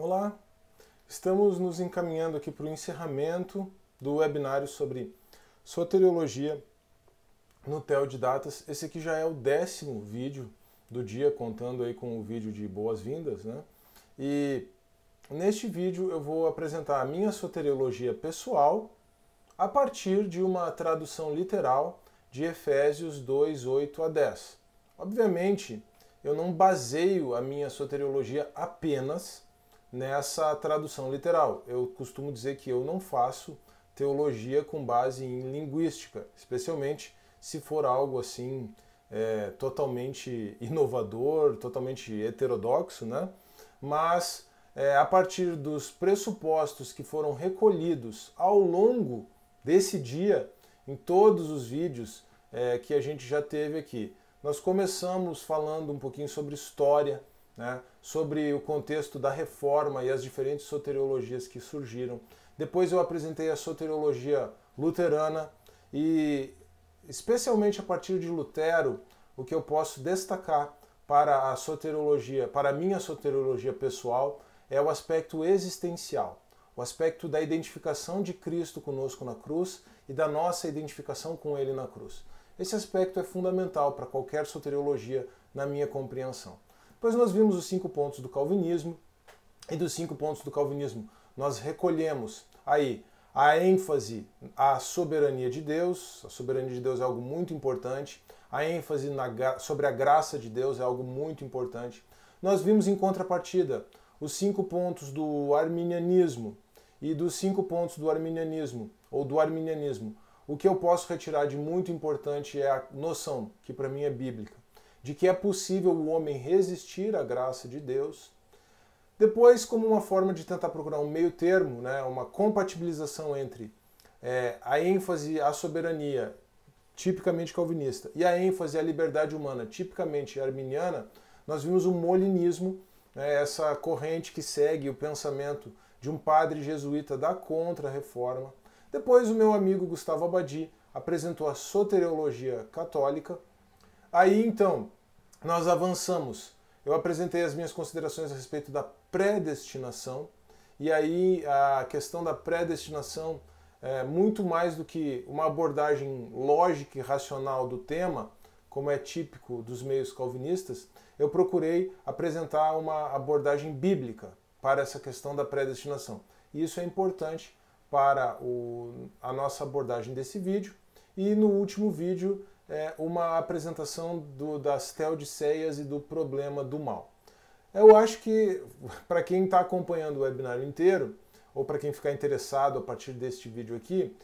Olá, estamos nos encaminhando aqui para o encerramento do webinário sobre soteriologia no TEL de Datas. Esse aqui já é o 10º vídeo do dia, contando aí com o vídeo de boas-vindas, né? E neste vídeo eu vou apresentar a minha soteriologia pessoal a partir de uma tradução literal de Efésios 2, 8 a 10. Obviamente, eu não baseio a minha soteriologia apenas nessa tradução literal. Eu costumo dizer que eu não faço teologia com base em linguística, especialmente se for algo assim totalmente inovador, totalmente heterodoxo, né? Mas a partir dos pressupostos que foram recolhidos ao longo desse dia, em todos os vídeos que a gente já teve aqui. Nós começamos falando um pouquinho sobre história, né, sobre o contexto da reforma e as diferentes soteriologias que surgiram. Depois eu apresentei a soteriologia luterana e, especialmente a partir de Lutero, o que eu posso destacar para a soteriologia, para a minha soteriologia pessoal, é o aspecto existencial, o aspecto da identificação de Cristo conosco na cruz e da nossa identificação com Ele na cruz. Esse aspecto é fundamental para qualquer soteriologia, na minha compreensão. Depois nós vimos os 5 pontos do calvinismo, e dos 5 pontos do calvinismo nós recolhemos aí a ênfase à soberania de Deus. A soberania de Deus é algo muito importante, a ênfase sobre a graça de Deus é algo muito importante. Nós vimos em contrapartida os 5 pontos do arminianismo, e dos 5 pontos do arminianismo, ou do arminianismo, o que eu posso retirar de muito importante é a noção, que para mim é bíblica, de que é possível o homem resistir à graça de Deus. Depois, como uma forma de tentar procurar um meio termo, né, uma compatibilização entre a ênfase à soberania, tipicamente calvinista, e a ênfase à liberdade humana, tipicamente arminiana, nós vimos o molinismo, essa corrente que segue o pensamento de um padre jesuíta da Contra-Reforma. Depois o meu amigo Gustavo Abadi apresentou a soteriologia católica. Aí então nós avançamos. Eu apresentei as minhas considerações a respeito da predestinação, e aí a questão da predestinação é muito mais do que uma abordagem lógica e racional do tema, como é típico dos meios calvinistas. Eu procurei apresentar uma abordagem bíblica para essa questão da predestinação. E isso é importante para a nossa abordagem desse vídeo. E no último vídeo, uma apresentação das teodiceias e do problema do mal. Eu acho que, para quem está acompanhando o webinário inteiro, ou para quem ficar interessado a partir deste vídeo aqui,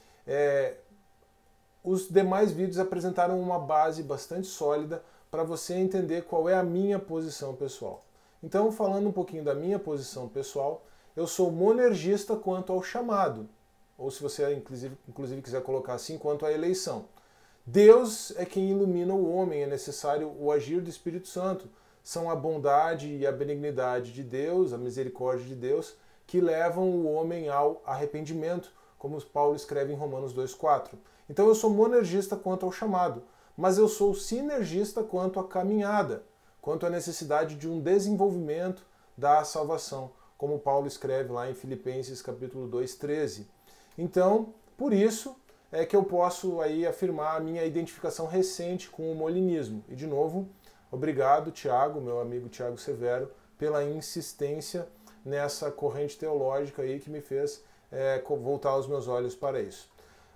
os demais vídeos apresentaram uma base bastante sólida para você entender qual é a minha posição pessoal. Então, falando um pouquinho da minha posição pessoal, eu sou monergista quanto ao chamado, ou se você inclusive quiser colocar assim, quanto à eleição. Deus é quem ilumina o homem, é necessário o agir do Espírito Santo. São a bondade e a benignidade de Deus, a misericórdia de Deus, que levam o homem ao arrependimento, como Paulo escreve em Romanos 2,4. Então eu sou monergista quanto ao chamado, mas eu sou sinergista quanto à caminhada, quanto à necessidade de um desenvolvimento da salvação, como Paulo escreve lá em Filipenses capítulo 2,13. Então, por isso é que eu posso aí afirmar a minha identificação recente com o molinismo. E de novo, obrigado, Tiago, meu amigo Tiago Severo, pela insistência nessa corrente teológica aí que me fez voltar os meus olhos para isso.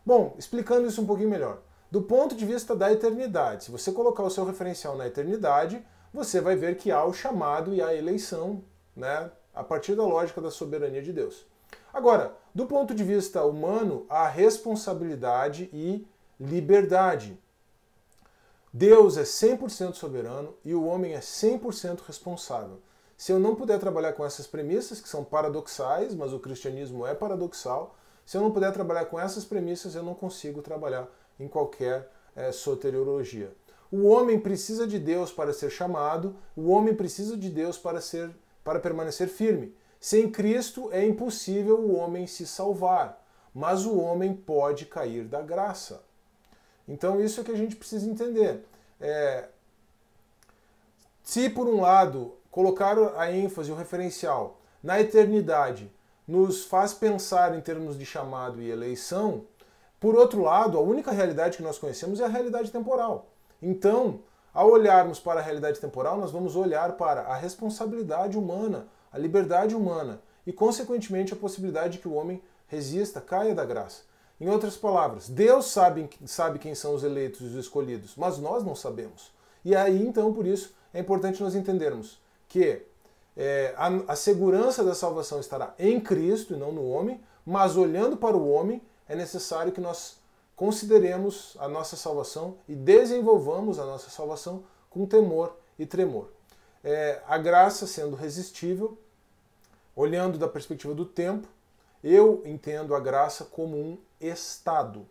Bom, explicando isso um pouquinho melhor. Do ponto de vista da eternidade, se você colocar o seu referencial na eternidade, você vai ver que há o chamado e a eleição, né, a partir da lógica da soberania de Deus. Agora, do ponto de vista humano, há responsabilidade e liberdade. Deus é 100% soberano e o homem é 100% responsável. Se eu não puder trabalhar com essas premissas, que são paradoxais, mas o cristianismo é paradoxal, se eu não puder trabalhar com essas premissas, eu não consigo trabalhar em qualquer soteriologia. O homem precisa de Deus para ser chamado, o homem precisa de Deus para permanecer firme. Sem Cristo é impossível o homem se salvar, mas o homem pode cair da graça. Então isso é que a gente precisa entender. Se por um lado colocar a ênfase, o referencial na eternidade nos faz pensar em termos de chamado e eleição, por outro lado, a única realidade que nós conhecemos é a realidade temporal. Então, ao olharmos para a realidade temporal, nós vamos olhar para a responsabilidade humana, a liberdade humana e, consequentemente, a possibilidade de que o homem resista, caia da graça. Em outras palavras, Deus sabe quem são os eleitos e os escolhidos, mas nós não sabemos. E aí, então, por isso, é importante nós entendermos que a segurança da salvação estará em Cristo e não no homem, mas olhando para o homem, é necessário que nós consideremos a nossa salvação e desenvolvamos a nossa salvação com temor e tremor. A graça sendo resistível, olhando da perspectiva do tempo, eu entendo a graça como um estado.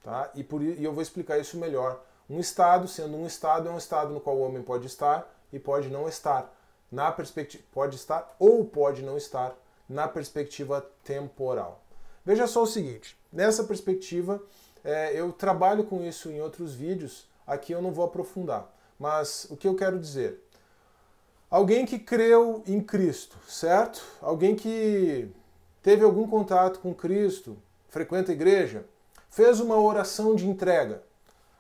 Tá? E eu vou explicar isso melhor. Um estado, sendo um estado, é um estado no qual o homem pode estar e pode não estar. Na perspectiva, pode estar ou pode não estar na perspectiva temporal. Veja só o seguinte, nessa perspectiva, eu trabalho com isso em outros vídeos, aqui eu não vou aprofundar, mas o que eu quero dizer? Alguém que creu em Cristo, certo? Alguém que teve algum contato com Cristo, frequenta a igreja, fez uma oração de entrega.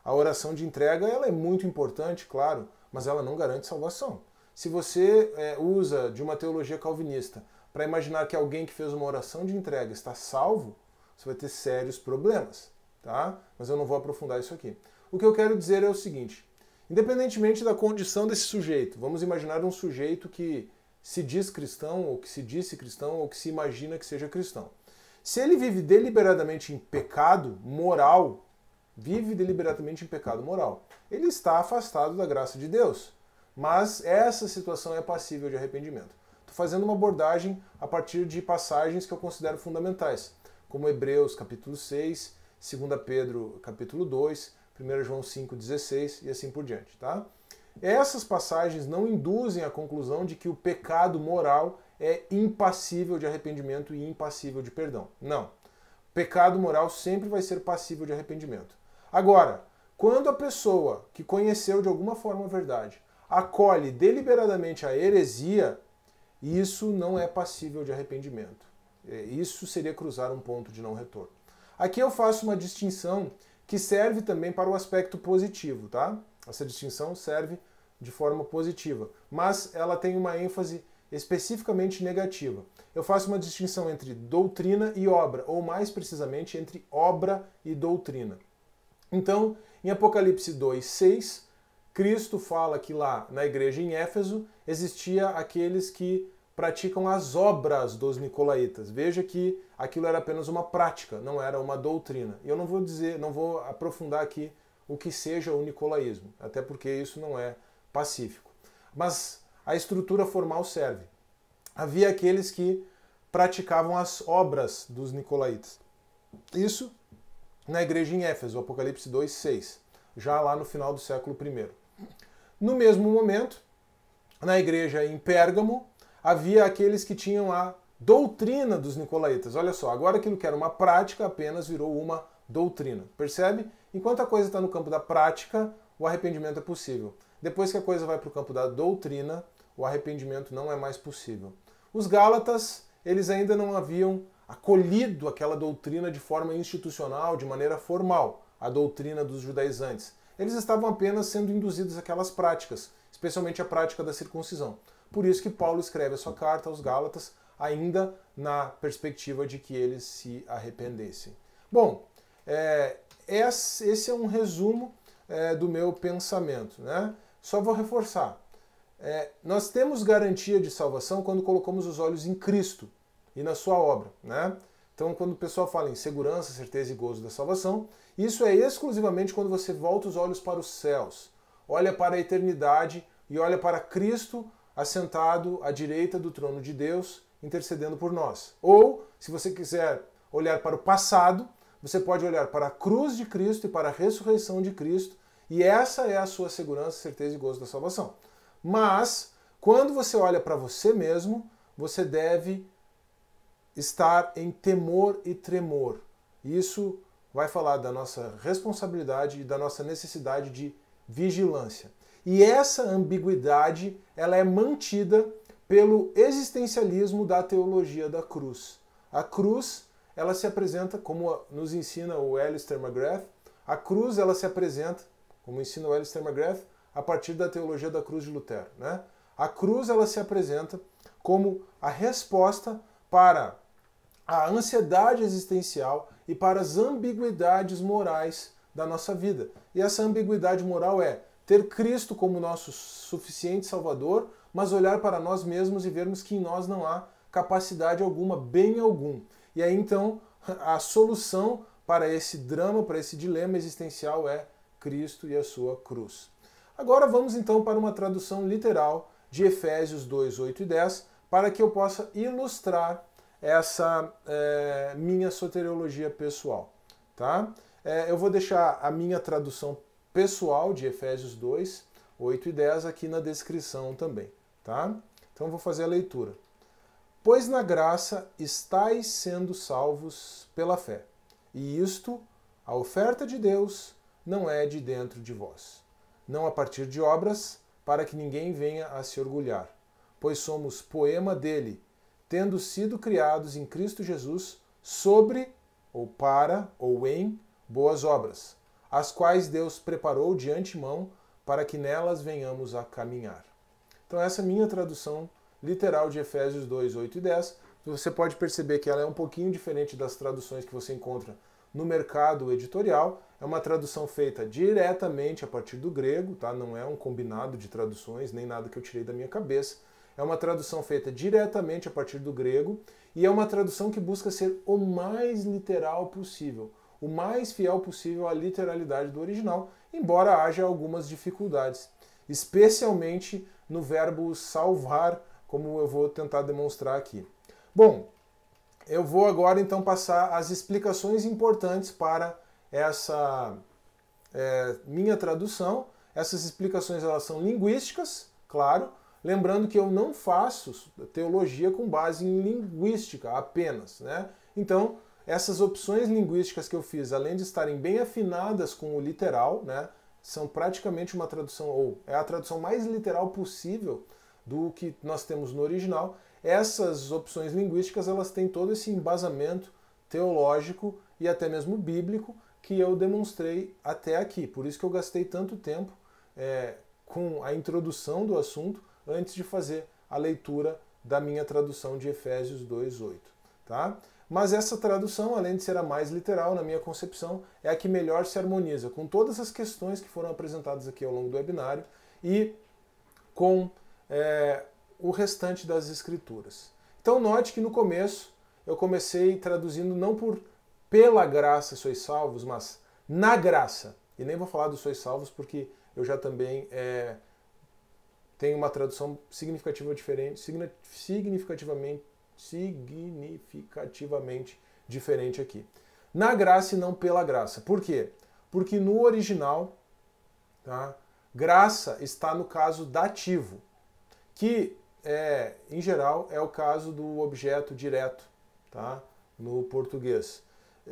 A oração de entrega ela é muito importante, claro, mas ela não garante salvação. Se você usa de uma teologia calvinista para imaginar que alguém que fez uma oração de entrega está salvo, você vai ter sérios problemas, tá? Mas eu não vou aprofundar isso aqui. O que eu quero dizer é o seguinte, independentemente da condição desse sujeito, vamos imaginar um sujeito que se diz cristão, ou que se disse cristão, ou que se imagina que seja cristão. Se ele vive deliberadamente em pecado moral, ele está afastado da graça de Deus. Mas essa situação é passível de arrependimento. Estou fazendo uma abordagem a partir de passagens que eu considero fundamentais, como Hebreus capítulo 6, 2 Pedro capítulo 2, 1 João 5,16 e assim por diante. Tá? Essas passagens não induzem à conclusão de que o pecado moral é impassível de arrependimento e impassível de perdão. Não. Pecado moral sempre vai ser passível de arrependimento. Agora, quando a pessoa que conheceu de alguma forma a verdade acolhe deliberadamente a heresia, isso não é passível de arrependimento. Isso seria cruzar um ponto de não retorno. Aqui eu faço uma distinção que serve também para o aspecto positivo, tá? Essa distinção serve de forma positiva, mas ela tem uma ênfase especificamente negativa. Eu faço uma distinção entre doutrina e obra, ou mais precisamente entre obra e doutrina. Então, em Apocalipse 2:6, Cristo fala que lá na igreja em Éfeso existia aqueles que praticam as obras dos nicolaítas. Veja que aquilo era apenas uma prática, não era uma doutrina. E eu não vou aprofundar aqui o que seja o nicolaísmo, até porque isso não é pacífico. Mas a estrutura formal serve. Havia aqueles que praticavam as obras dos nicolaítas. Isso na igreja em Éfeso, Apocalipse 2:6, já lá no final do século I. No mesmo momento, na igreja em Pérgamo, havia aqueles que tinham a doutrina dos nicolaítas. Olha só, agora aquilo que era uma prática apenas virou uma doutrina. Percebe? Enquanto a coisa está no campo da prática, o arrependimento é possível. Depois que a coisa vai para o campo da doutrina, o arrependimento não é mais possível. Os Gálatas, eles ainda não haviam acolhido aquela doutrina de forma institucional, de maneira formal, a doutrina dos judaizantes. Eles estavam apenas sendo induzidos àquelas práticas, especialmente a prática da circuncisão. Por isso que Paulo escreve a sua carta aos Gálatas, ainda na perspectiva de que eles se arrependessem. Bom, esse é um resumo do meu pensamento, né? Só vou reforçar. Nós temos garantia de salvação quando colocamos os olhos em Cristo e na sua obra, né? Então, quando o pessoal fala em segurança, certeza e gozo da salvação, isso é exclusivamente quando você volta os olhos para os céus, olha para a eternidade e olha para Cristo assentado à direita do trono de Deus, intercedendo por nós. Ou, se você quiser olhar para o passado, você pode olhar para a cruz de Cristo e para a ressurreição de Cristo, e essa é a sua segurança, certeza e gozo da salvação. Mas, quando você olha para você mesmo, você deve estar em temor e tremor. Isso vai falar da nossa responsabilidade e da nossa necessidade de vigilância. E essa ambiguidade, ela é mantida pelo existencialismo da teologia da cruz. A cruz, ela se apresenta, como nos ensina o Alistair McGrath, a cruz ela se apresenta, como ensina o Alistair McGrath, a partir da teologia da cruz de Lutero, né? A cruz ela se apresenta como a resposta para a ansiedade existencial e para as ambiguidades morais da nossa vida. E essa ambiguidade moral é ter Cristo como nosso suficiente Salvador, mas olhar para nós mesmos e vermos que em nós não há capacidade alguma, bem algum. E aí então a solução para esse drama, para esse dilema existencial é Cristo e a sua cruz. Agora vamos então para uma tradução literal de Efésios 2, 8 e 10, para que eu possa ilustrar essa minha soteriologia pessoal. Tá? Eu vou deixar a minha tradução pessoal de Efésios 2, 8 e 10 aqui na descrição também. Tá? Então vou fazer a leitura. Pois na graça estáis sendo salvos pela fé, e isto, a oferta de Deus, não é de dentro de vós, não a partir de obras, para que ninguém venha a se orgulhar, pois somos poema dele, tendo sido criados em Cristo Jesus sobre, ou para, ou em, boas obras, as quais Deus preparou de antemão para que nelas venhamos a caminhar. Então essa é a minha tradução literal de Efésios 2, 8 e 10. Você pode perceber que ela é um pouquinho diferente das traduções que você encontra no mercado editorial. É uma tradução feita diretamente a partir do grego, tá? Não é um combinado de traduções, nem nada que eu tirei da minha cabeça. É uma tradução feita diretamente a partir do grego e é uma tradução que busca ser o mais literal possível, o mais fiel possível à literalidade do original, embora haja algumas dificuldades, especialmente no verbo salvar, como eu vou tentar demonstrar aqui. Bom, eu vou agora então passar as explicações importantes para essa minha tradução. Essas explicações elas são linguísticas, claro, lembrando que eu não faço teologia com base em linguística apenas, né? Então, essas opções linguísticas que eu fiz, além de estarem bem afinadas com o literal, né, são praticamente uma tradução, ou é a tradução mais literal possível do que nós temos no original. Essas opções linguísticas elas têm todo esse embasamento teológico e até mesmo bíblico que eu demonstrei até aqui. Por isso que eu gastei tanto tempo com a introdução do assunto antes de fazer a leitura da minha tradução de Efésios 2:8. Tá? Mas essa tradução, além de ser a mais literal, na minha concepção, é a que melhor se harmoniza com todas as questões que foram apresentadas aqui ao longo do webinário e com o restante das escrituras. Então note que no começo eu comecei traduzindo não por pela graça sois salvos, mas na graça. E nem vou falar do sois salvos porque eu já também tenho uma tradução significativamente diferente aqui. Na graça e não pela graça. Por quê? Porque no original, tá, graça está no caso dativo, que em geral é o caso do objeto direto, tá, no português,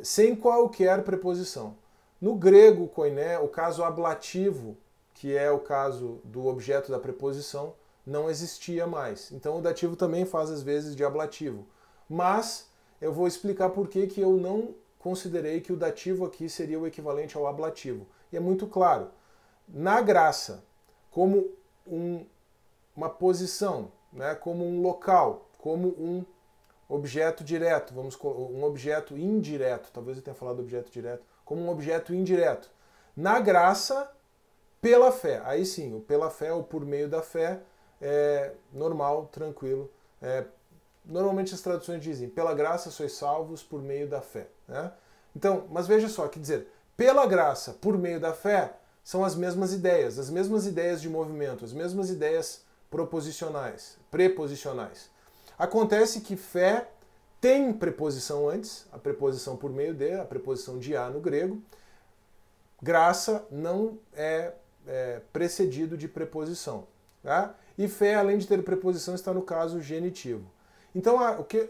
sem qualquer preposição. No grego koiné, o caso ablativo, que é o caso do objeto da preposição, não existia mais. Então o dativo também faz às vezes de ablativo. Mas eu vou explicar por que eu não considerei que o dativo aqui seria o equivalente ao ablativo. E é muito claro. Na graça, como uma posição, né, como um local, como um objeto direto, um objeto indireto, talvez eu tenha falado objeto direto, como um objeto indireto. Na graça, pela fé. Aí sim, o pela fé ou por meio da fé é normal, tranquilo. Normalmente as traduções dizem, pela graça sois salvos por meio da fé. Né? Então, mas veja só, quer dizer, pela graça, por meio da fé, são as mesmas ideias de movimento, as mesmas ideias preposicionais. Acontece que fé tem preposição antes, a preposição por meio de, a preposição de a no grego. Graça não é precedido de preposição. Tá? E fé, além de ter preposição, está no caso genitivo. Então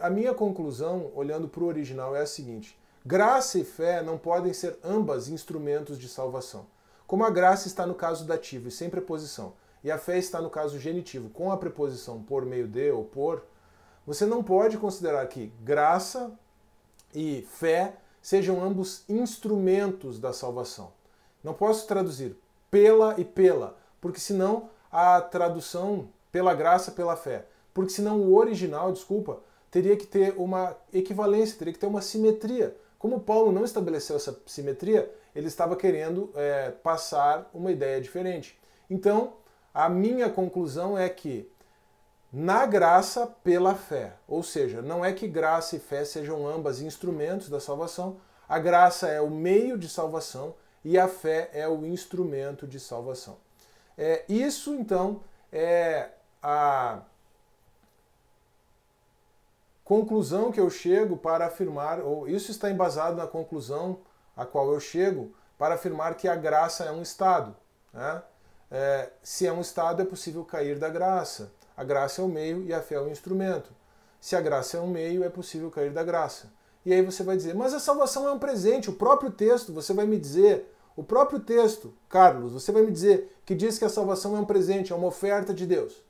a minha conclusão, olhando para o original, é a seguinte: graça e fé não podem ser ambas instrumentos de salvação. Como a graça está no caso dativo e sem preposição, e a fé está no caso genitivo com a preposição por meio de ou por, você não pode considerar que graça e fé sejam ambos instrumentos da salvação. Não posso traduzir pela e pela, porque senão a tradução pela graça, pela fé, porque senão o original, desculpa, teria que ter uma equivalência, teria que ter uma simetria. Como Paulo não estabeleceu essa simetria, ele estava querendo passar uma ideia diferente. Então, a minha conclusão é que na graça pela fé, ou seja, não é que graça e fé sejam ambas instrumentos da salvação, a graça é o meio de salvação e a fé é o instrumento de salvação. Isso, então, é a conclusão que eu chego para afirmar, ou isso está embasado na conclusão a qual eu chego para afirmar que a graça é um estado, né? Se é um estado, é possível cair da graça. A graça é o meio e a fé é o instrumento. Se a graça é um meio, é possível cair da graça. E aí você vai dizer, mas a salvação é um presente. O próprio texto, você vai me dizer, o próprio texto, Carlos, você vai me dizer que diz que a salvação é um presente, é uma oferta de Deus.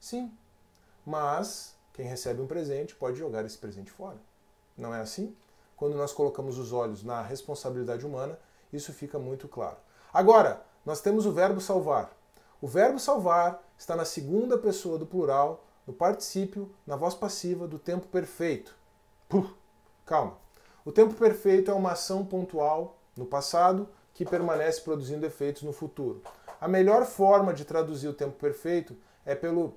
Sim, mas quem recebe um presente pode jogar esse presente fora. Não é assim? Quando nós colocamos os olhos na responsabilidade humana, isso fica muito claro. Agora, nós temos o verbo salvar. O verbo salvar está na segunda pessoa do plural, no particípio, na voz passiva do tempo perfeito. Calma. O tempo perfeito é uma ação pontual no passado que permanece produzindo efeitos no futuro. A melhor forma de traduzir o tempo perfeito é pelo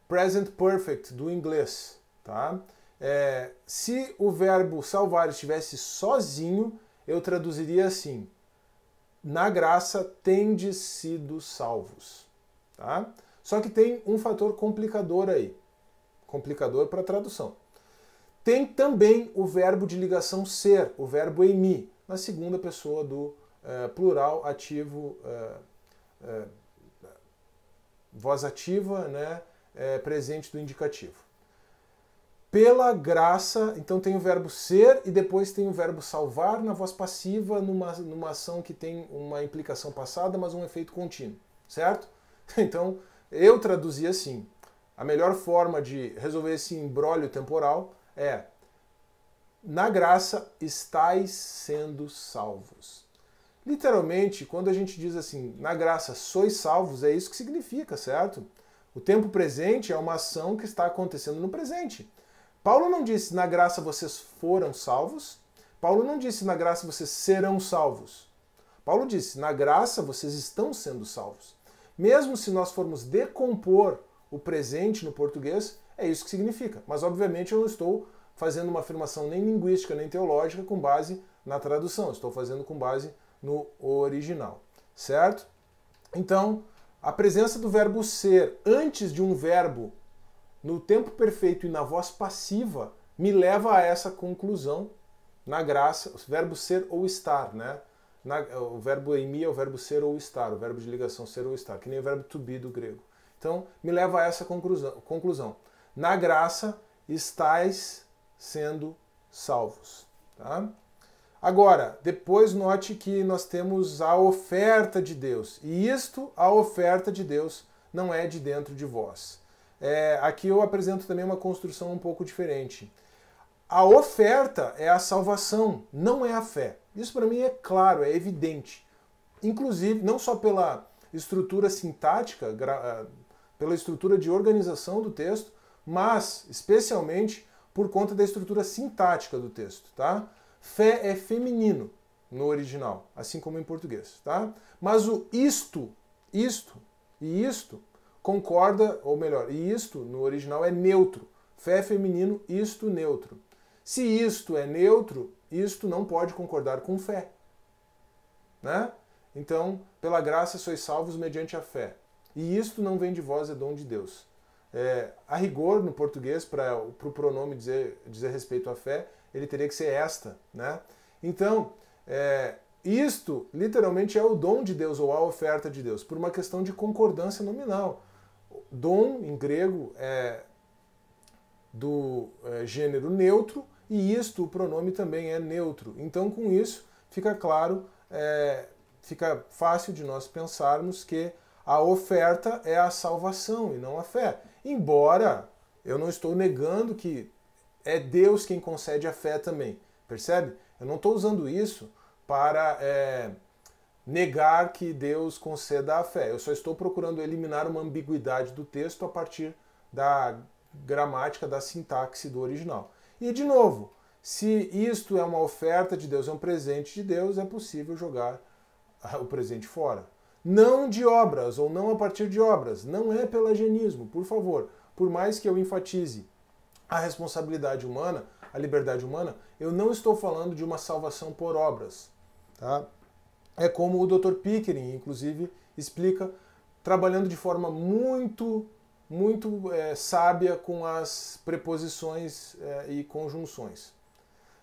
present perfect do inglês. Tá? Se o verbo salvar estivesse sozinho, eu traduziria assim: na graça tendes sido salvos. Tá? Só que tem um fator complicador aí. Complicador para a tradução. Tem também o verbo de ligação ser, o verbo eimi, na segunda pessoa do plural ativo, voz ativa, né, presente do indicativo. Pela graça, então tem o verbo ser e depois tem o verbo salvar na voz passiva, numa ação que tem uma implicação passada, mas um efeito contínuo, certo? Então, eu traduzi assim. A melhor forma de resolver esse imbróglio temporal é: na graça estáis sendo salvos. Literalmente, quando a gente diz assim, na graça sois salvos, é isso que significa, certo? O tempo presente é uma ação que está acontecendo no presente. Paulo não disse, na graça vocês foram salvos. Paulo não disse, na graça vocês serão salvos. Paulo disse, na graça vocês estão sendo salvos. Mesmo se nós formos decompor o presente no português, é isso que significa. Mas, obviamente, eu não estou fazendo uma afirmação nem linguística, nem teológica com base na tradução. Estou fazendo com base no original. Certo? Então, a presença do verbo ser antes de um verbo no tempo perfeito e na voz passiva me leva a essa conclusão na graça, o verbo ser ou estar, né? O verbo eimi é o verbo ser ou estar, o verbo de ligação ser ou estar, que nem o verbo to be do grego. Então, me leva a essa conclusão. Na graça estáis sendo salvos. Tá? Agora, depois note que nós temos a oferta de Deus. E a oferta de Deus, não é de dentro de vós. Aqui eu apresento também uma construção um pouco diferente. A oferta é a salvação, não é a fé. Isso para mim é claro, é evidente. Inclusive, não só pela estrutura sintática, pela estrutura de organização do texto, mas especialmente por conta da estrutura sintática do texto. Tá? Fé é feminino no original, assim como em português. Tá? Mas o isto e isto concorda, ou melhor, e isto no original é neutro. Fé é feminino, isto neutro. Se isto é neutro, isto não pode concordar com fé. Né? Então, pela graça sois salvos mediante a fé. E isto não vem de vós, é dom de Deus. A rigor, no português, para o pronome dizer respeito à fé, ele teria que ser esta. Né? Então, isto literalmente é o dom de Deus, ou a oferta de Deus, por uma questão de concordância nominal. Dom, em grego, é do gênero neutro, e isto, o pronome também é neutro. Então, com isso, fica claro, fica fácil de nós pensarmos que A oferta é a salvação e não a fé. Embora eu não estou negando que é Deus quem concede a fé também. Percebe? Eu não estou usando isso para negar que Deus conceda a fé. Eu só estou procurando eliminar uma ambiguidade do texto a partir da gramática, da sintaxe do original. E, de novo, se isto é uma oferta de Deus, é um presente de Deus, é possível jogar o presente fora. Não de obras, ou não a partir de obras. Não é pelagianismo, por favor. Por mais que eu enfatize a responsabilidade humana, a liberdade humana, eu não estou falando de uma salvação por obras. Tá? É como o Dr. Pickering, inclusive, explica, trabalhando de forma muito sábia com as preposições e conjunções.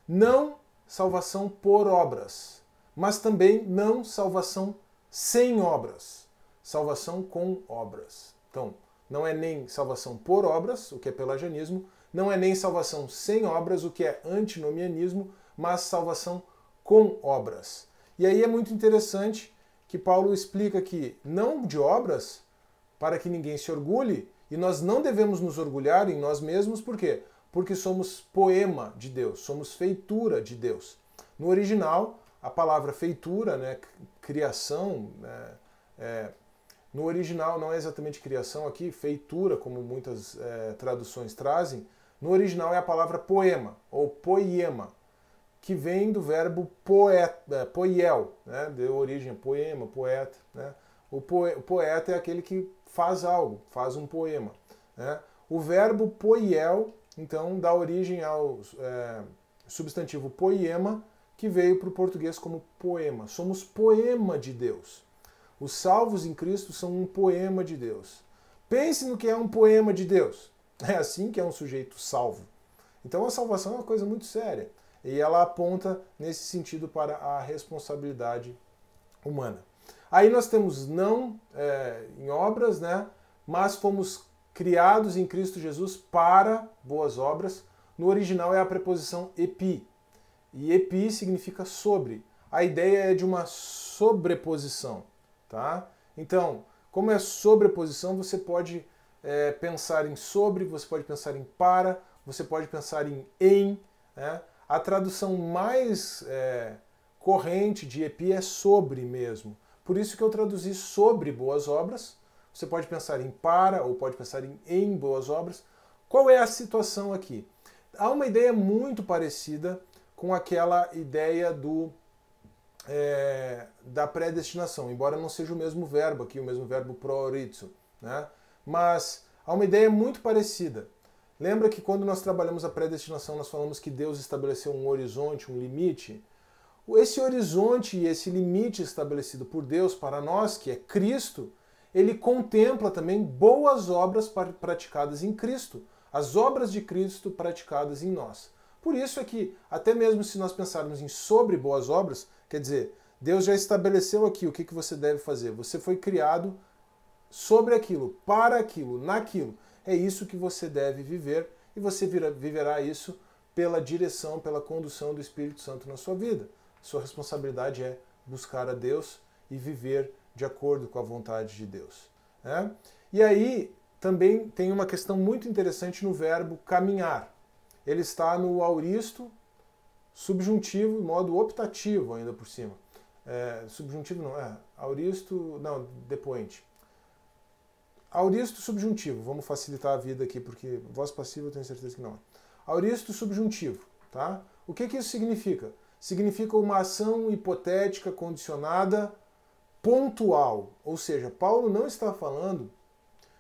Não salvação por obras, mas também não salvação sem obras. Salvação com obras. Então, não é nem salvação por obras, o que é pelagianismo, não é nem salvação sem obras, o que é antinomianismo, mas salvação com obras. E aí é muito interessante que Paulo explica que não de obras, para que ninguém se orgulhe, e nós não devemos nos orgulhar em nós mesmos, por quê? Porque somos poema de Deus, somos feitura de Deus. No original, a palavra feitura, né, criação, no original não é exatamente criação aqui, feitura, como muitas traduções trazem, no original é a palavra poema, ou poiema, que vem do verbo poiel, né, deu origem a poema, poeta. Né? O poeta é aquele que faz algo, faz um poema. Né? O verbo poiel, então, dá origem ao substantivo poiema, que veio para o português como poema. Somos poema de Deus. Os salvos em Cristo são um poema de Deus. Pense no que é um poema de Deus. É assim que é um sujeito salvo. Então a salvação é uma coisa muito séria. E ela aponta nesse sentido para a responsabilidade humana. Aí nós temos não em obras, né? Mas fomos criados em Cristo Jesus para boas obras. No original é a preposição epi. E epi significa sobre. A ideia é de uma sobreposição. Tá? Então, como é sobreposição, você pode pensar em sobre, você pode pensar em para, você pode pensar em. Né? A tradução mais corrente de epi é sobre mesmo. Por isso que eu traduzi sobre boas obras. Você pode pensar em para ou pode pensar em boas obras. Qual é a situação aqui? Há uma ideia muito parecida com aquela ideia da predestinação, embora não seja o mesmo verbo aqui, o mesmo verbo proorizo, né? Mas há uma ideia muito parecida. Lembra que quando nós trabalhamos a predestinação, nós falamos que Deus estabeleceu um horizonte, um limite? Esse horizonte e esse limite estabelecido por Deus para nós, que é Cristo, ele contempla também boas obras praticadas em Cristo, as obras de Cristo praticadas em nós. Por isso é que, até mesmo se nós pensarmos em sobre boas obras, quer dizer, Deus já estabeleceu aqui o que você deve fazer. Você foi criado sobre aquilo, para aquilo, naquilo. É isso que você deve viver e você viverá isso pela direção, pela condução do Espírito Santo na sua vida. Sua responsabilidade é buscar a Deus e viver de acordo com a vontade de Deus. Né? E aí também tem uma questão muito interessante no verbo caminhar. Ele está no auristo subjuntivo, modo optativo ainda por cima. Subjuntivo não, auristo, não, depoente. Auristo subjuntivo, vamos facilitar a vida aqui, porque voz passiva eu tenho certeza que não é. Auristo subjuntivo, tá? O que isso significa? Significa uma ação hipotética, condicionada, pontual. Ou seja, Paulo não está falando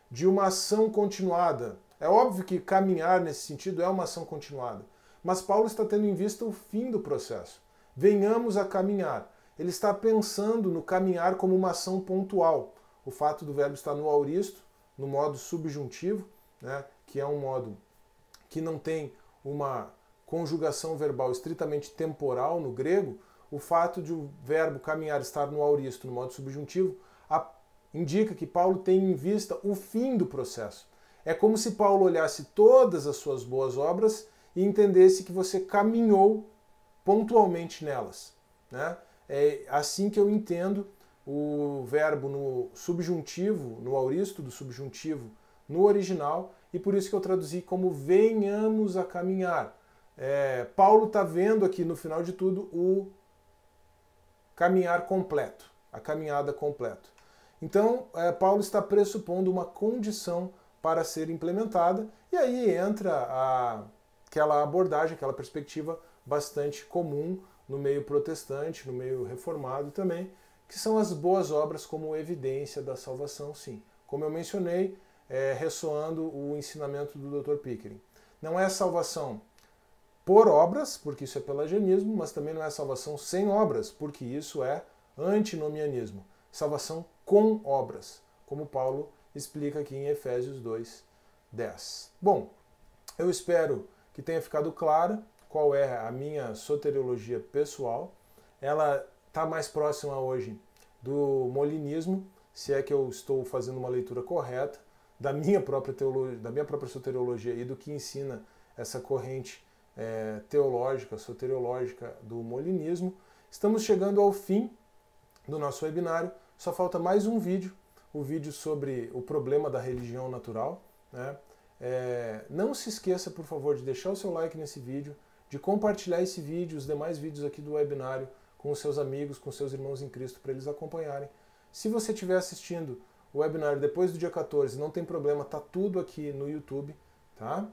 de uma ação continuada. É óbvio que caminhar nesse sentido é uma ação continuada. Mas Paulo está tendo em vista o fim do processo. Venhamos a caminhar. Ele está pensando no caminhar como uma ação pontual. O fato do verbo estar no auristo, no modo subjuntivo, né, que é um modo que não tem uma conjugação verbal estritamente temporal no grego, o fato de o verbo caminhar estar no auristo, no modo subjuntivo, indica que Paulo tem em vista o fim do processo. É como se Paulo olhasse todas as suas boas obras e entendesse que você caminhou pontualmente nelas. Né? É assim que eu entendo o verbo no subjuntivo, no auristo do subjuntivo, no original, e por isso que eu traduzi como venhamos a caminhar. Paulo está vendo aqui no final de tudo o caminhar completo, a caminhada completa. Então, Paulo está pressupondo uma condição para ser implementada, e aí entra aquela abordagem, aquela perspectiva bastante comum no meio protestante, no meio reformado também, que são as boas obras como evidência da salvação, sim. Como eu mencionei, ressoando o ensinamento do Dr. Pickering. Não é salvação por obras, porque isso é pelagianismo, mas também não é salvação sem obras, porque isso é antinomianismo. Salvação com obras, como Paulo explica aqui em Efésios 2:10. Bom, eu espero que tenha ficado clara qual é a minha soteriologia pessoal. Ela está mais próxima hoje do molinismo, se é que eu estou fazendo uma leitura correta da minha própria teologia, da minha própria soteriologia e do que ensina essa corrente teológica, soteriológica do molinismo. Estamos chegando ao fim do nosso webinário. Só falta mais um vídeo, o vídeo sobre o problema da religião natural, né? Não se esqueça, por favor, de deixar o seu like nesse vídeo, de compartilhar esse vídeo, os demais vídeos aqui do webinário, com os seus amigos, com seus irmãos em Cristo, para eles acompanharem. Se você estiver assistindo o webinário depois do dia 14, não tem problema, tá tudo aqui no YouTube, tá?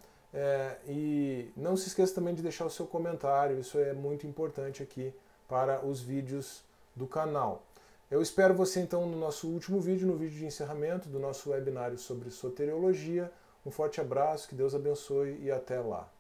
E não se esqueça também de deixar o seu comentário, isso é muito importante aqui para os vídeos do canal. Eu espero você então no nosso último vídeo, no vídeo de encerramento do nosso webinário sobre soteriologia. Um forte abraço, que Deus abençoe e até lá.